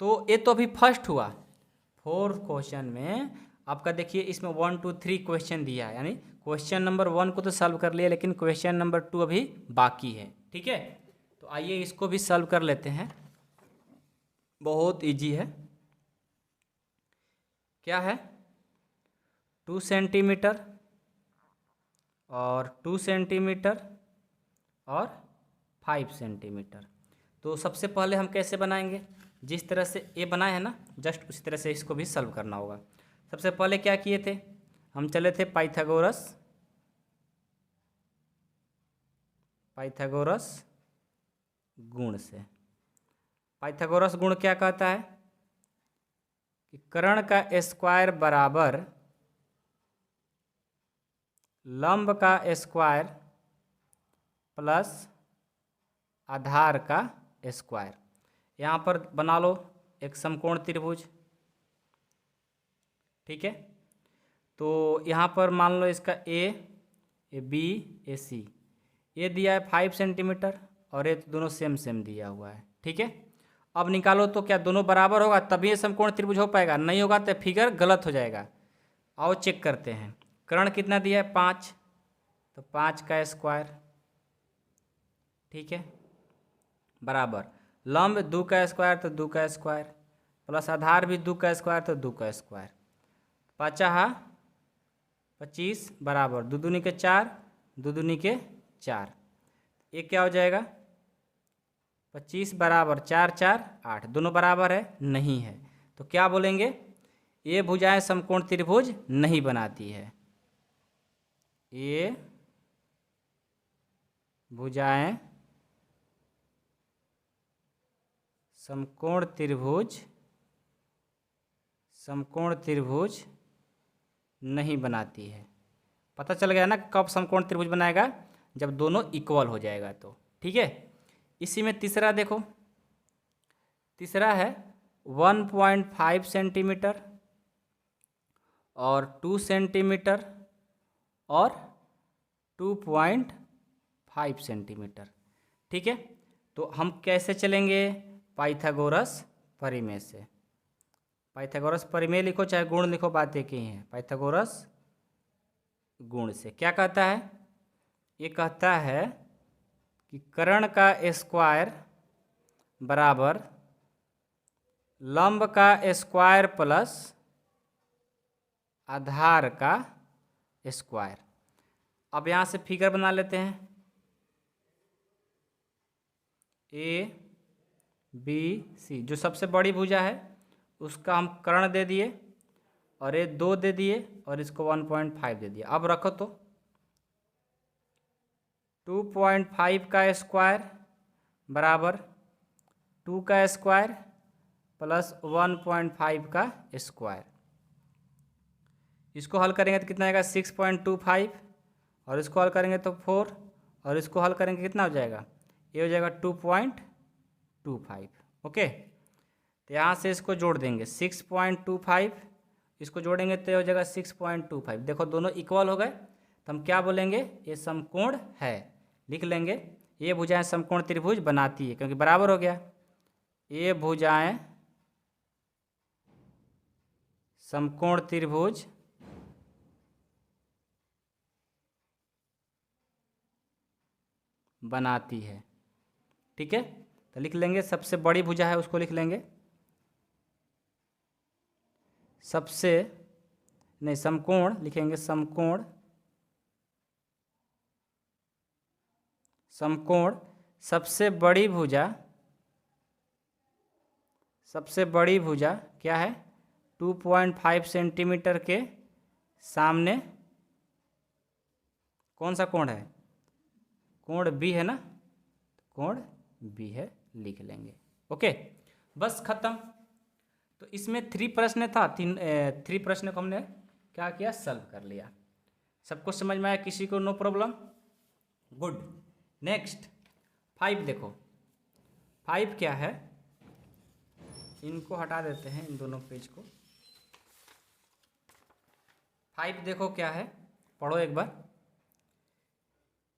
तो ये तो अभी फर्स्ट हुआ। फोर्थ क्वेश्चन में आपका देखिए, इसमें 1 2 3 क्वेश्चन दिया है, यानी क्वेश्चन नंबर 1 को तो सॉल्व कर लिया, लेकिन क्वेश्चन नंबर 2 अभी बाकी है। ठीक है, तो आइए इसको भी सॉल्व कर लेते हैं, बहुत इजी है। क्या है, 2 सेंटीमीटर और 2 सेंटीमीटर और 5 सेंटीमीटर। तो सबसे पहले हम कैसे बनाएंगे, जिस तरह से ए बनाए हैं ना, जस्ट उसी तरह से इसको भी सॉल्व करना होगा। सबसे पहले क्या किए थे, हम चले थे पाइथागोरस गुण से। पाइथागोरस गुण क्या कहता है कि कर्ण का स्क्वायर बराबर लंब का स्क्वायर प्लस आधार का स्क्वायर। यहाँ पर बना लो एक समकोण त्रिभुज। ठीक है, तो यहाँ पर मान लो इसका ए बी ए सी, ये दिया है 5 सेंटीमीटर और ये दोनों सेम दिया हुआ है। ठीक है, अब निकालो तो क्या दोनों बराबर होगा तभी ये समकोण त्रिभुज हो पाएगा, नहीं होगा तो फिगर गलत हो जाएगा। आओ चेक करते हैं, कर्ण कितना दिया है 5, तो 5 का स्क्वायर, ठीक है, बराबर लंब 2 का स्क्वायर तो 2 का स्क्वायर प्लस आधार भी 2 का स्क्वायर तो 2 का स्क्वायर, 25 बराबर 2 दूनी के 4, 2 दूनी के 4, ये क्या हो जाएगा 25 बराबर 4 4 8, दोनों बराबर है, नहीं है, तो क्या बोलेंगे, ये भुजाएं समकोण त्रिभुज नहीं बनाती है, ये भुजाएं समकोण त्रिभुज नहीं बनाती है। पता चल गया ना कब समकोण त्रिभुज बनाएगा, जब दोनों इक्वल हो जाएगा तो। ठीक है, इसी में तीसरा देखो, तीसरा है 1.5 सेंटीमीटर और 2 सेंटीमीटर और 2.5 सेंटीमीटर। ठीक है, तो हम कैसे चलेंगे, पाइथागोरस परिमेय से। पाइथागोरस परिमेय लिखो चाहे गुण लिखो, बात एक ही है। पाइथागोरस गुण से क्या कहता है, ये कहता है कि कर्ण का स्क्वायर बराबर लंब का स्क्वायर प्लस आधार का स्क्वायर। अब यहाँ से फिगर बना लेते हैं, ए बी सी, जो सबसे बड़ी भुजा है उसका हम कर्ण दे दिए और ये 2 दे दिए और इसको 1.5 दे दिया। अब रखो तो 2.5 का स्क्वायर बराबर 2 का स्क्वायर प्लस 1.5 का स्क्वायर। इसको हल करेंगे तो कितना आएगा 6.25 और इसको हल करेंगे तो 4 और इसको हल करेंगे कितना हो जाएगा, ये हो जाएगा 2.25। ओके, तो यहाँ से इसको जोड़ देंगे 6.25, इसको जोड़ेंगे तो ये हो जाएगा 6.25। देखो दोनों इक्वल हो गए तो हम क्या बोलेंगे, ये समकोण है। लिख लेंगे ये भुजाएं समकोण त्रिभुज बनाती है, क्योंकि बराबर हो गया। ये भुजाएं समकोण त्रिभुज बनाती है। ठीक है, तो लिख लेंगे सबसे बड़ी भुजा है उसको लिख लेंगे, सबसे नहीं समकोण लिखेंगे, समकोण समकोण सबसे बड़ी भुजा क्या है 2.5 सेंटीमीटर के सामने कौन सा कोण है, कोण बी है ना, कोण बी है लिख लेंगे। ओके, बस खत्म। तो इसमें 3 प्रश्न था, 3 प्रश्न को हमने क्या किया, सॉल्व कर लिया। सबको समझ में आया, किसी को नो प्रॉब्लम, गुड। नेक्स्ट 5 देखो, 5 क्या है, इनको हटा देते हैं इन दोनों पेज को। 5 देखो क्या है, पढ़ो एक बार।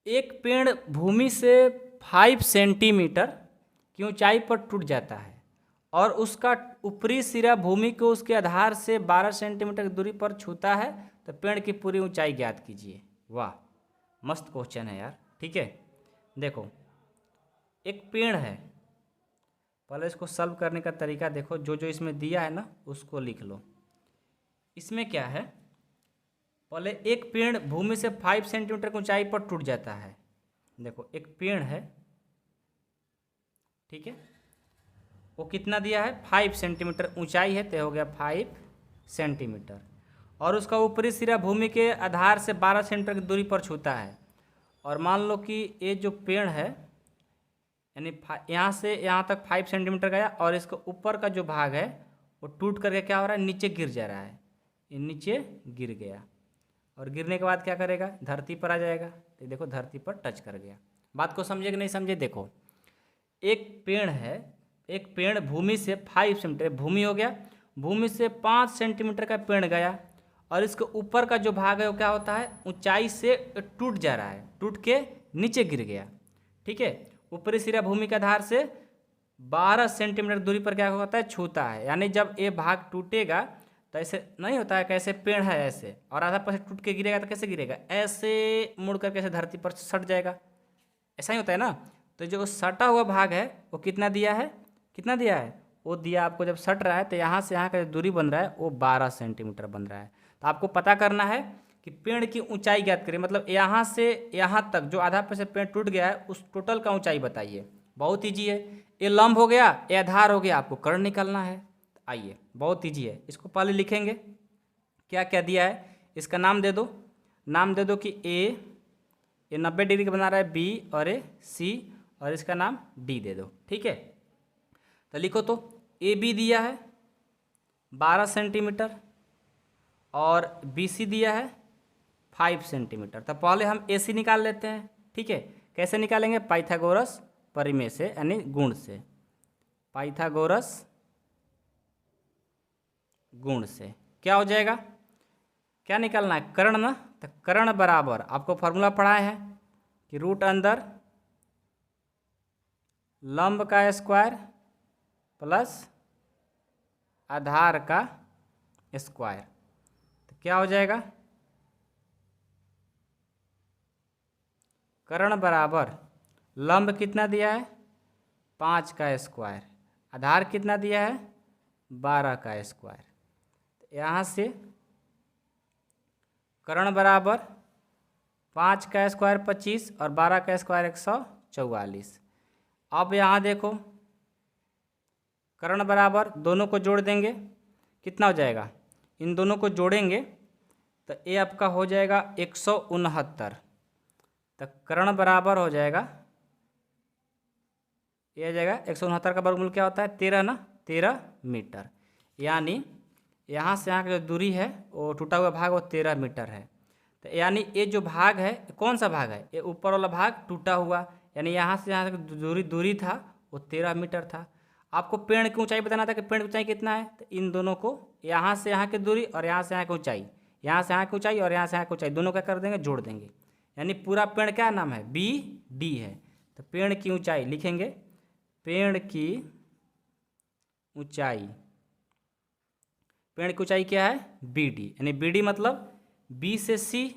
एक पेड़ भूमि से 5 सेंटीमीटर की ऊंचाई पर टूट जाता है और उसका ऊपरी सिरा भूमि को उसके आधार से 12 सेंटीमीटर की दूरी पर छूता है, तो पेड़ की पूरी ऊंचाई ज्ञात कीजिए। वाह, मस्त क्वेश्चन है यार। ठीक है, देखो एक पेड़ है, पहले इसको सॉल्व करने का तरीका देखो, जो जो इसमें दिया है ना उसको लिख लो। इसमें क्या है, पहले एक पेड़ भूमि से 5 सेंटीमीटर की ऊंचाई पर टूट जाता है। देखो एक पेड़ है, ठीक है, वो कितना दिया है 5 सेंटीमीटर ऊंचाई है, तो हो गया 5 सेंटीमीटर, और उसका ऊपरी सिरा भूमि के आधार से 12 सेंटीमीटर की दूरी पर छूता है। और मान लो कि ये जो पेड़ है, यानी यहाँ से यहाँ तक 5 सेंटीमीटर गया और इसका ऊपर का जो भाग है वो टूट करके क्या हो रहा है, नीचे गिर जा रहा है। ये नीचे गिर गया और गिरने के बाद क्या करेगा, धरती पर आ जाएगा। तो देखो धरती पर टच कर गया। बात को समझे कि नहीं समझे। देखो एक पेड़ है, एक पेड़ भूमि से 5 सेंटीमीटर, भूमि हो गया, भूमि से 5 सेंटीमीटर का पेड़ गया और इसके ऊपर का जो भाग है वो क्या होता है, ऊंचाई से टूट जा रहा है, टूट के नीचे गिर गया। ठीक है, ऊपरी सिरा भूमि के आधार से 12 सेंटीमीटर दूरी पर क्या होता है, छूता है। यानी जब ये भाग टूटेगा तो ऐसे नहीं होता है, कैसे पेड़ है ऐसे, और आधा पर से टूट के गिरेगा तो कैसे गिरेगा, ऐसे मुड़ कर कैसे धरती पर सट जाएगा, ऐसा ही होता है ना। तो जो सटा हुआ भाग है वो कितना दिया है, कितना दिया है, वो दिया आपको, जब सट रहा है तो यहाँ से यहाँ का जो दूरी बन रहा है वो 12 सेंटीमीटर बन रहा है। तो आपको पता करना है कि पेड़ की ऊंचाई ज्ञात करिए, मतलब यहाँ से यहाँ तक जो आधा पर से पेड़ टूट गया है उस टोटल का ऊंचाई बताइए। बहुत ईजी है, ये लंब हो गया, ये आधार हो गया, आपको कर्ण निकालना है। आइए, बहुत ईजी है, इसको पहले लिखेंगे क्या क्या दिया है, इसका नाम दे दो, नाम दे दो कि ये 90 डिग्री का बना रहा है, बी और ए सी, और इसका नाम डी दे दो। ठीक है, तो लिखो तो ए बी दिया है 12 सेंटीमीटर और बी सी दिया है 5 सेंटीमीटर। तो पहले हम ए सी निकाल लेते हैं। ठीक है, कैसे निकालेंगे, पाइथागोरस परिमेय से, यानी गुण से, पाइथागोरस गुण से क्या हो जाएगा, क्या निकालना है, कर्ण ना। तो कर्ण बराबर आपको फॉर्मूला पढ़ाए हैं कि रूट अंदर लंब का स्क्वायर प्लस आधार का स्क्वायर। तो क्या हो जाएगा, कर्ण बराबर लंब कितना दिया है 5 का स्क्वायर, आधार कितना दिया है 12 का स्क्वायर। तो यहाँ से कर्ण बराबर 5 का स्क्वायर 25 और 12 का स्क्वायर 144। अब यहाँ देखो कर्ण बराबर दोनों को जोड़ देंगे, कितना हो जाएगा, इन दोनों को जोड़ेंगे तो ये आपका हो जाएगा 169। तो कर्ण बराबर हो जाएगा, ये आ जाएगा 169 का वर्गमूल क्या होता है 13 ना, 13 मीटर। यानी यहाँ से यहाँ की जो दूरी है वो टूटा हुआ भाग वो 13 मीटर है। तो यानी ये जो भाग है कौन सा भाग है, ये ऊपर वाला भाग टूटा हुआ, यानी यहाँ से यहाँ तक दूरी था वो 13 मीटर था। आपको पेड़ की ऊंचाई बताना था कि पेड़ की ऊंचाई कितना है, तो इन दोनों को यहाँ से यहाँ की दूरी और यहाँ से यहाँ की ऊंचाई, यहाँ से यहाँ की ऊंचाई और यहाँ से यहाँ की ऊंचाई दोनों क्या कर देंगे, जोड़ देंगे। यानी पूरा पेड़ क्या नाम है, बी डी है। तो पेड़ की ऊंचाई लिखेंगे, पेड़ की ऊंचाई, पेड़ की ऊंचाई क्या है बी डी, यानी बी डी मतलब बी से सी,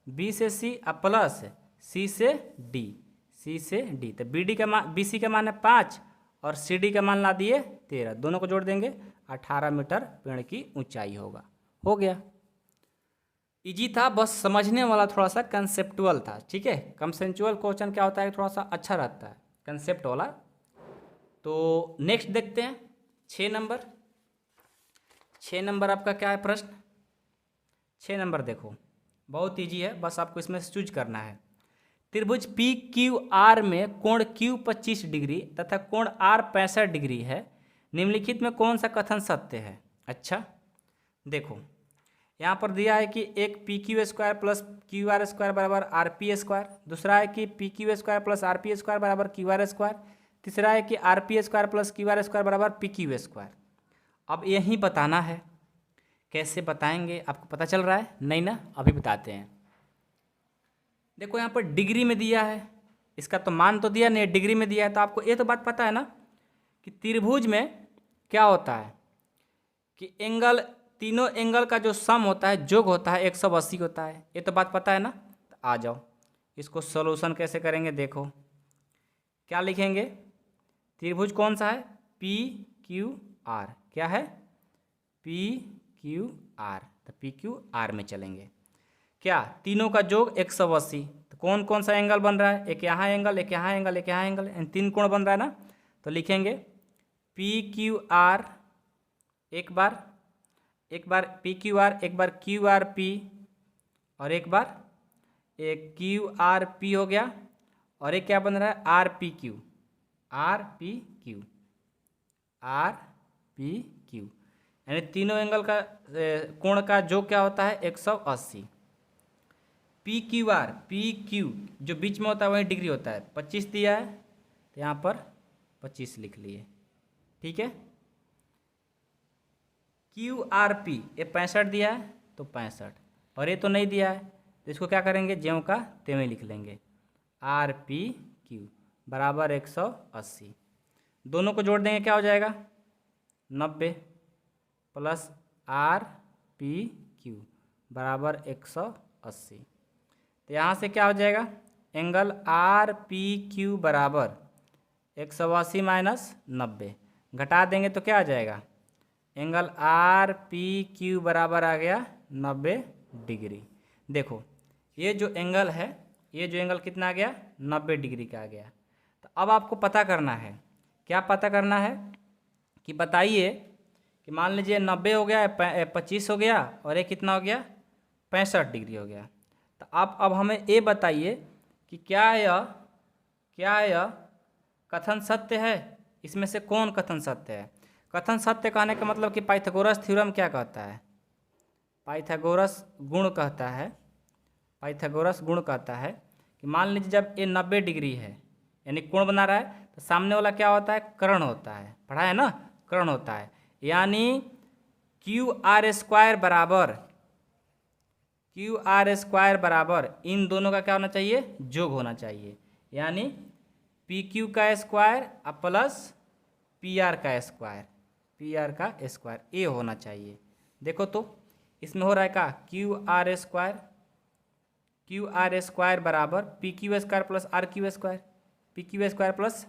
बी से सी प्लस सी से डी, सी से डी। तो बी डी का मान, बी सी का मान है 5 और सी डी का मान ला दिए 13, दोनों को जोड़ देंगे 18 मीटर पेड़ की ऊंचाई होगा। हो गया, इजी था, बस समझने वाला थोड़ा सा कंसेप्चुअल था। ठीक है, कंसेप्चुअल क्वेश्चन क्या होता है, थोड़ा सा अच्छा रहता है कंसेप्ट वाला। तो नेक्स्ट देखते हैं 6 नंबर। 6 नंबर आपका क्या है प्रश्न, 6 नंबर देखो बहुत इजी है, बस आपको इसमें से चूज करना है। त्रिभुज पी क्यू आर में कोण क्यू 25 डिग्री तथा कोण आर 65 डिग्री है, निम्नलिखित में कौन सा कथन सत्य है। अच्छा देखो यहाँ पर दिया है कि एक P Q square plus Q R square बराबर आर पी स्क्वायर, दूसरा है कि P Q square plus R P square बराबर क्यू आर स्क्वायर, तीसरा है कि R P square plus Q R square बराबर पी क्यू स्क्वायर। अब यही बताना है, कैसे बताएंगे आपको पता चल रहा है नहीं ना, अभी बताते हैं। देखो यहाँ पर डिग्री में दिया है, इसका तो मान तो दिया नहीं, डिग्री में दिया है, तो आपको ये तो बात पता है ना कि त्रिभुज में क्या होता है कि एंगल, तीनों एंगल का जो सम होता है, जोग होता है 180 होता है, ये तो बात पता है ना। तो आ जाओ इसको सोल्यूशन कैसे करेंगे, देखो क्या लिखेंगे, त्रिभुज कौन सा है पी क्यू आर, क्या है पी क्यू आर, तो पी क्यू आर में चलेंगे। क्या तीनों का जोग 180, तो कौन कौन सा एंगल बन रहा है, एक यहाँ एंगल, एक यहाँ एंगल, एक यहाँ एंगल, इन 3 कोण बन रहा है ना। तो लिखेंगे पी क्यू आर, एक बार पी क्यू आर, एक बार क्यू आर पी, और एक बार एक क्यू आर पी हो गया, और एक क्या बन रहा है R P Q, R P Q, R P Q, यानी तीनों एंगल का कोण का जोग क्या होता है 180। P Q R, P Q जो बीच में होता है वही डिग्री होता है, 25 दिया है तो यहाँ पर 25 लिख लिए, ठीक है। क्यू आर पी ये 65 दिया है तो 65, और ये तो नहीं दिया है तो इसको क्या करेंगे ज्यों का त्यों ही लिख लेंगे, आर पी क्यू बराबर 180। दोनों को जोड़ देंगे क्या हो जाएगा 90 प्लस आर पी क्यू बराबर 180। तो यहाँ से क्या हो जाएगा एंगल आर पी क्यू बराबर 180 माइनस 90, घटा देंगे तो क्या आ जाएगा एंगल आर पी क्यू बराबर आ गया 90 डिग्री। देखो ये जो एंगल है, ये जो एंगल कितना आ गया 90 डिग्री का आ गया। तो अब आपको पता करना है, क्या पता करना है कि बताइए कि मान लीजिए 90 हो गया, 25 हो गया, और ये कितना हो गया 65 डिग्री हो गया। तो आप अब हमें ये बताइए कि क्या यह कथन सत्य है, इसमें से कौन कथन सत्य है। कथन सत्य कहने का मतलब कि पाइथागोरस थ्योरम क्या कहता है, पाइथागोरस गुण कहता है, पाइथागोरस गुण कहता है कि मान लीजिए जब ये 90 डिग्री है यानी कोण बना रहा है, तो सामने वाला क्या होता है कर्ण होता है, पढ़ा है ना कर्ण होता है, यानी क्यू आर स्क्वायर बराबर इन दोनों का क्या होना चाहिए जोग होना चाहिए, यानी पी क्यू का स्क्वायर प्लस पी आर का स्क्वायर, पी आर का स्क्वायर ये होना चाहिए। देखो तो इसमें हो रहा है क्या क्यू आर स्क्वायर बराबर P Q square plus R Q square, P Q square plus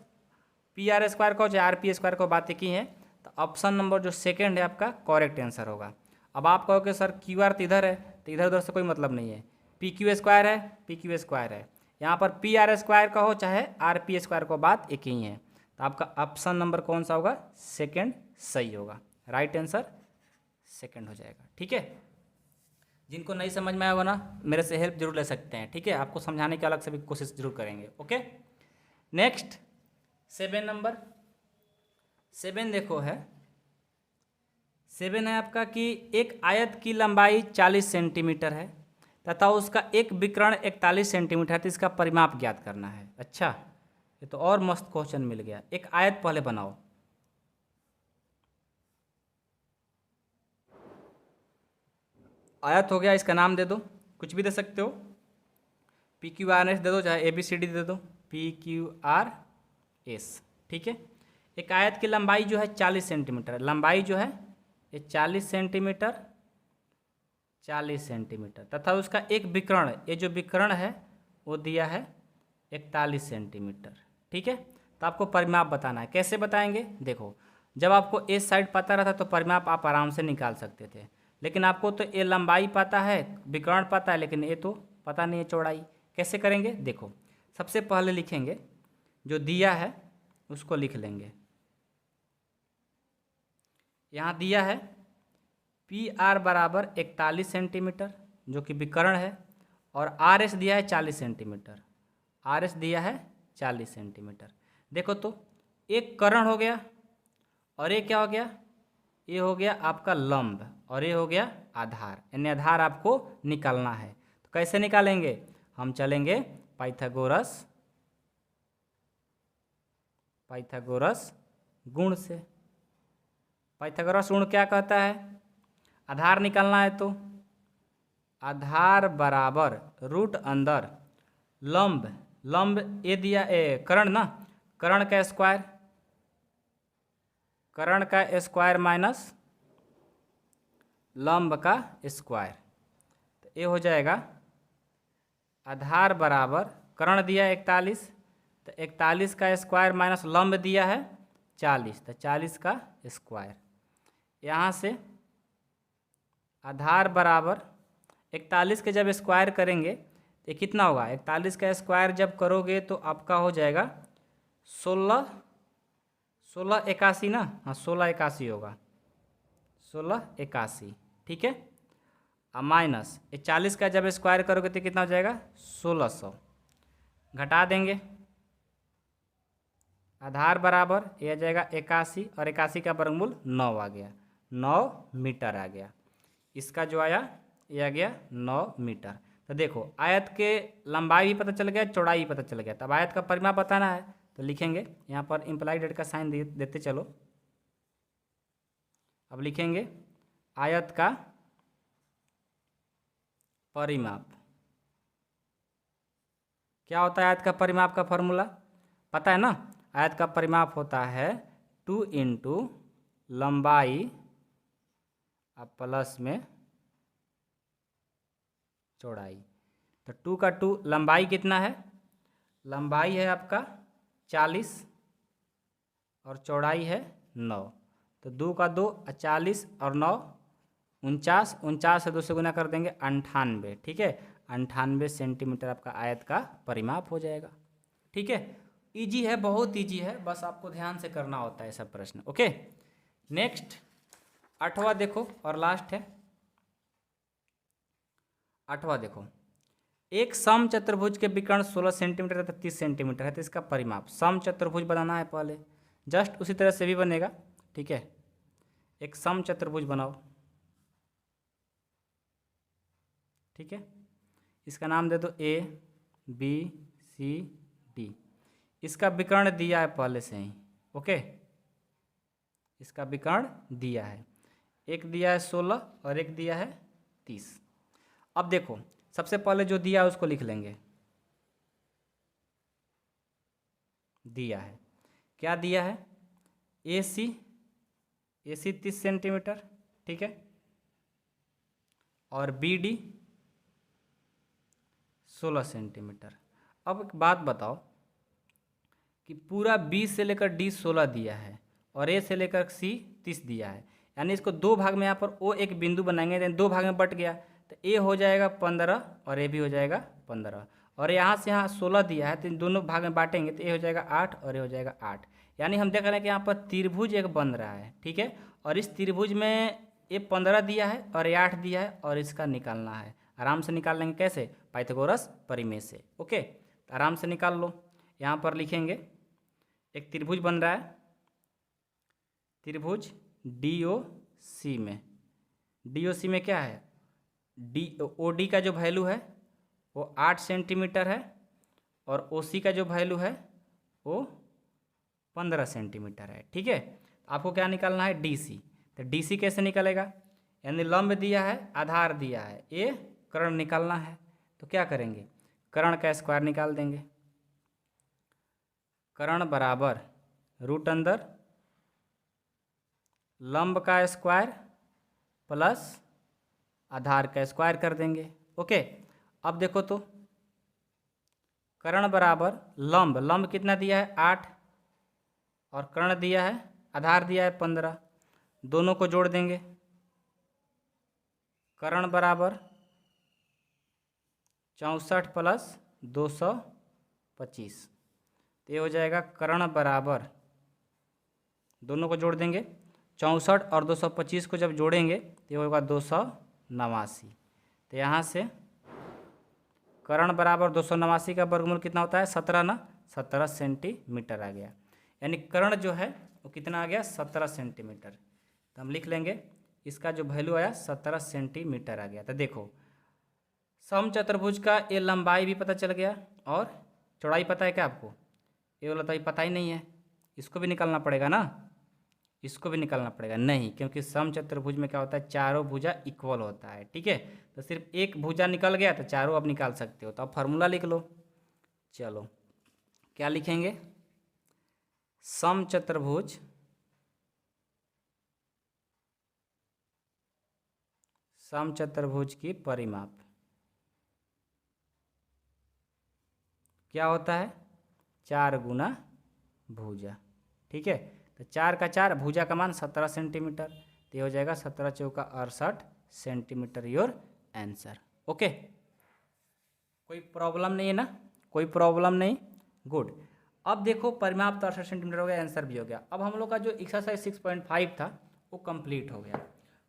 P R square को चाहे आर पी स्क्वायर को बातें की हैं। तो ऑप्शन नंबर जो सेकंड है आपका करेक्ट आंसर होगा। अब आप कहोगे सर क्यू आर तो इधर है, तो इधर उधर से कोई मतलब नहीं है, पी क्यू स्क्वायर है, पी क्यू स्क्वायर है, यहाँ पर पी आर स्क्वायर का हो चाहे आर पी स्क्वायर को बात एक ही है। तो आपका ऑप्शन नंबर कौन सा होगा सेकंड सही होगा, राइट आंसर सेकंड हो जाएगा। ठीक है, जिनको नहीं समझ में आएगा ना मेरे से हेल्प जरूर ले सकते हैं। ठीक है, आपको समझाने की अलग से भी कोशिश जरूर करेंगे। Okay, next 7 number. 7 देखो है, 7 है आपका कि एक आयत की लंबाई 40 सेंटीमीटर है तथा उसका एक विकर्ण 41 सेंटीमीटर है, तो इसका परिमाप ज्ञात करना है। अच्छा, ये तो और मस्त क्वेश्चन मिल गया। एक आयत पहले बनाओ, आयत हो गया, इसका नाम दे दो, कुछ भी दे सकते हो, PQRS दे दो, चाहे ABCD दे दो, PQRS। ठीक है, एक आयत की लंबाई जो है 40 सेंटीमीटर, लंबाई जो है ये 40 सेंटीमीटर, 40 सेंटीमीटर तथा उसका एक विकर्ण, ये जो विकर्ण है वो दिया है 41 सेंटीमीटर। ठीक है, तो आपको परिमाप बताना है। कैसे बताएंगे? देखो, जब आपको ए साइड पता रहता तो परिमाप आप आराम से निकाल सकते थे, लेकिन आपको तो ये लंबाई पता है, विकर्ण पता है, लेकिन ये तो पता नहीं है चौड़ाई। कैसे करेंगे? देखो, सबसे पहले लिखेंगे जो दिया है उसको लिख लेंगे। यहाँ दिया है PR बराबर 41 सेंटीमीटर जो कि विकर्ण है, और RS दिया है 40 सेंटीमीटर, RS दिया है 40 सेंटीमीटर। देखो तो एक कर्ण हो गया और ये क्या हो गया? ये हो गया आपका लंब और ये हो गया आधार, यानी आधार आपको निकालना है। तो कैसे निकालेंगे? हम चलेंगे पाइथागोरस गुण से। पाइथागोरस गुण क्या कहता है? आधार निकालना है तो आधार बराबर रूट अंदर लंब, लंब ये दिया कर्ण ना, कर्ण का स्क्वायर, कर्ण का स्क्वायर माइनस लंब का स्क्वायर, तो ये हो जाएगा आधार बराबर कर्ण दिया 41, तो 41 का स्क्वायर माइनस लंब दिया है 40, तो 40 का स्क्वायर। यहाँ से आधार बराबर 41 के जब स्क्वायर करेंगे तो ये कितना होगा? 41 का स्क्वायर जब करोगे तो आपका हो जाएगा 1681 ना, हाँ 1681 होगा, 1681। ठीक है, अब माइनस 40 का जब स्क्वायर करोगे तो कितना हो जाएगा? 1600। घटा देंगे, आधार बराबर ये आ जाएगा 81 और 81 का वर्गमूल 9 आ गया, 9 मीटर आ गया। इसका जो आया ये आ गया 9 मीटर। तो देखो, आयत के लंबाई भी पता चल गया, चौड़ाई भी पता चल गया। तब आयत का परिमाप बताना है तो लिखेंगे यहाँ पर इम्प्लाइड डेट का साइन देते चलो। अब लिखेंगे आयत का परिमाप। क्या होता है आयत का परिमाप का फॉर्मूला? पता है ना, आयत का परिमाप होता है 2 इंटू लंबाई अब प्लस में चौड़ाई। तो 2 का 2, लंबाई कितना है? लंबाई है आपका 40 और चौड़ाई है 9, तो 2 का 2 40 और 9 49, 49 से 2 से गुना कर देंगे 98। ठीक है, 98 सेंटीमीटर आपका आयत का परिमाप हो जाएगा। ठीक है, इजी है, बहुत इजी है, बस आपको ध्यान से करना होता है सब प्रश्न। ओके, नेक्स्ट 8वां देखो और लास्ट है। 8वां देखो, एक सम चतुर्भुज के विकर्ण 16 सेंटीमीटर तथा 30 सेंटीमीटर है, तो इसका परिमाप। सम चतुर्भुज बनाना है पहले, जस्ट उसी तरह से भी बनेगा। ठीक है, एक सम चतुर्भुज बनाओ। ठीक है, इसका नाम दे दो ABCD। इसका विकर्ण दिया है पहले से ही। ओके, इसका विकर्ण दिया है, एक दिया है 16 और एक दिया है 30। अब देखो, सबसे पहले जो दिया है उसको लिख लेंगे। दिया है, क्या दिया है? AC 30 centimetre. ठीक है, और BD 16 सेंटीमीटर। अब एक बात बताओ कि पूरा B से लेकर D 16 दिया है और A से लेकर C 30 दिया है, यानी इसको दो भाग में यहाँ पर O एक बिंदु बनाएंगे, यानी दो भाग में बट गया, तो A हो जाएगा 15 और A भी हो जाएगा 15, और यहाँ से यहाँ 16 दिया है, तो इन दोनों भाग में बांटेंगे तो A हो जाएगा 8 और A हो जाएगा 8। यानी हम देख रहे हैं कि यहाँ पर त्रिभुज एक बन रहा है। ठीक है, और इस त्रिभुज में ये 15 दिया है और ये 8 दिया है और इसका निकालना है। आराम से निकाल लेंगे, कैसे? पाइथागोरस परिमेय से। ओके, तो आराम से निकाल लो। यहाँ पर लिखेंगे एक त्रिभुज बन रहा है, त्रिभुज DOC में। DOC में क्या है? OD का जो वैल्यू है वो 8 सेंटीमीटर है और OC का जो वैल्यू है वो 15 सेंटीमीटर है। ठीक है, आपको क्या निकालना है? DC। तो DC कैसे निकलेगा? यानी लंब दिया है, आधार दिया है, ये कर्ण निकालना है। तो क्या करेंगे? कर्ण का स्क्वायर निकाल देंगे। कर्ण बराबर रूट अंदर लंब का स्क्वायर प्लस आधार का स्क्वायर कर देंगे। ओके, अब देखो तो कर्ण बराबर लंब, लंब कितना दिया है? 8 और कर्ण दिया है, आधार दिया है 15, दोनों को जोड़ देंगे। कर्ण बराबर 64 प्लस 225, तो ये हो जाएगा कर्ण बराबर, दोनों को जोड़ देंगे, 64 और 225 को जब जोड़ेंगे तो ये होगा 289। तो यहाँ से कर्ण बराबर 289 का वर्गमूल कितना होता है? 17 ना, 17 सेंटीमीटर आ गया। यानी कर्ण जो है वो कितना आ गया? 17 सेंटीमीटर। तो हम लिख लेंगे इसका जो वैल्यू आया 17 सेंटीमीटर आ गया। तो देखो समचतुर्भुज का ये लंबाई भी पता चल गया और चौड़ाई पता है क्या आपको? ये वाला तो पता ही नहीं है, इसको भी निकालना पड़ेगा ना, इसको भी निकालना पड़ेगा। नहीं, क्योंकि समचतुर्भुज में क्या होता है? चारों भुजा इक्वल होता है। ठीक है, तो सिर्फ एक भुजा निकल गया तो चारों अब निकाल सकते हो। तो अब फार्मूला लिख लो। चलो क्या लिखेंगे? समचतुर्भुज समचतुर्भुज की परिमाप क्या होता है? 4 गुना भुजा। ठीक है, तो 4 का 4, भुजा का मान 17 सेंटीमीटर, तो ये हो जाएगा 17 चौका 68 सेंटीमीटर योर आंसर। ओके, कोई प्रॉब्लम नहीं है ना? कोई प्रॉब्लम नहीं, गुड। अब देखो परिमाप तो 68 सेंटीमीटर हो गया, आंसर भी हो गया। अब हम लोग का जो एक्सरसाइज 6.5 था वो कंप्लीट हो गया।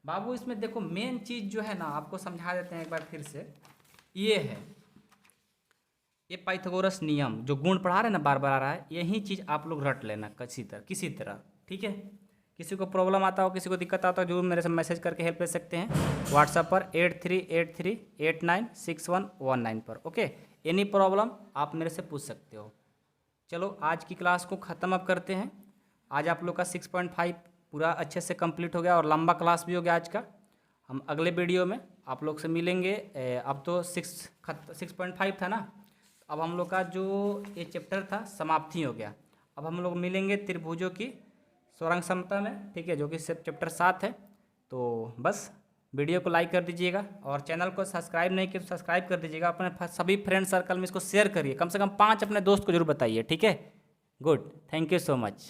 बाबू इसमें देखो मेन चीज़ जो है ना, आपको समझा देते हैं एक बार फिर से। ये है, ये पाइथागोरस नियम जो गुण पढ़ा रहे हैं ना, बार बार आ रहा है, यही चीज़ आप लोग रट लेना किसी तरह। ठीक है, किसी को प्रॉब्लम आता हो, किसी को दिक्कत आता हो, जरूर मेरे से मैसेज करके हेल्प ले सकते हैं व्हाट्सएप पर 8383896119 पर। ओके, एनी प्रॉब्लम आप मेरे से पूछ सकते हो। चलो आज की क्लास को ख़त्म अब करते हैं। आज आप लोग का 6.5 पूरा अच्छे से कंप्लीट हो गया और लंबा क्लास भी हो गया आज का। हम अगले वीडियो में आप लोग से मिलेंगे। अब तो 6.5 था ना, अब हम लोग का जो ये चैप्टर था समाप्ति हो गया। अब हम लोग मिलेंगे त्रिभुजों की स्वरंग समता में। ठीक है, जो कि चैप्टर 7 है। तो बस वीडियो को लाइक कर दीजिएगा और चैनल को सब्सक्राइब नहीं किया तो सब्सक्राइब कर दीजिएगा। अपने सभी फ्रेंड सर्कल में इसको शेयर करिए, कम से कम 5 अपने दोस्त को जरूर बताइए। ठीक है, good, thank you so much.